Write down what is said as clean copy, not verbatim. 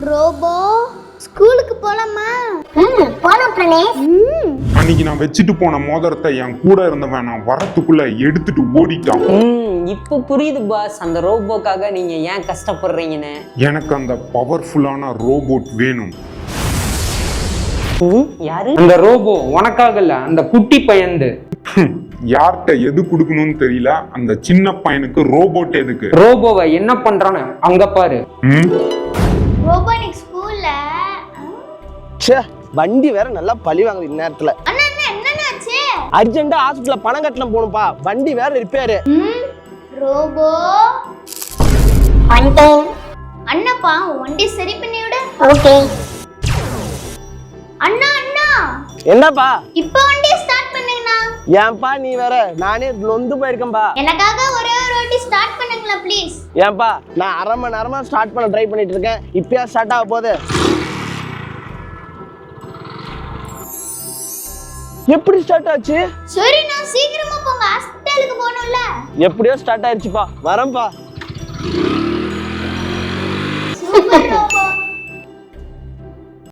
Robot ஸ்கூலுக்கு போலாமா? போலாம் பிரணேஷ். அன்னைக்கு நான் வச்சுட்டு போன மோதிரத்தை என் கூட இருந்தவன் நான் வரத்துக்குள்ள எடுத்துட்டு ஓடிட்டான். இப்போ புரியுது பாஸ், அந்த ரோபோக்காக நீங்க ஏன் கஷ்டப்படுறீங்கன்னு. எனக்கு அந்த பவர்ஃபுல்லான ரோபோட் வேணும். யாரு? அந்த ரோபோ உனக்காக இல்ல, அந்த குட்டி பையன்து. யார்கிட்ட எது கொடுக்கணும்னு தெரியல, அந்த சின்ன பையனுக்கு ரோபோட் எதுக்கு? ரோபோவை என்ன பண்றான்னு அங்க பாரு. ரோபோ இன்னைக்கு ஸ்கூல்ல வண்டி வேற நல்லா பழி வாங்குது இந்நேரத்துல. அண்ணா என்னன்னாச்சு? அர்ஜென்ட்டா ஹாஸ்பிடல்ல பணம் கட்டணும் போகணும்பா, வண்டி வேற ரிப்பேரு. ரோபோ வந்துட்டேன். அண்ணப்பா வண்டி சரி பண்ணி விடு. ஓகே. அண்ணா அண்ணா என்னப்பா? இப்போ வண்டி ஸ்டார்ட் பண்ணுங்கண்ணா. ஏன்பா நீ வேற, நானே நொந்து போயிருக்கேன்பா. எனக்காக ஒரே ஒரு வாட்டி ஸ்டார்ட் பண்ணுங்களா ப்ளீஸ். ஏன்பா நான் அரை மணி நேரமா ஸ்டார்ட் பண்ண ட்ரை பண்ணிட்டு இருக்கேன், இப்பயா ஸ்டார்ட் ஆக போகுது? எப்படி ஸ்டார்ட் ஆச்சு? சரி நான் சீக்கிரமா போங்க, ஹாஸ்பிடலுக்கு போகணும்ல. எப்படியோ ஸ்டார்ட் ஆயிடுச்சுப்பா, வரேன்பா. சூப்பர்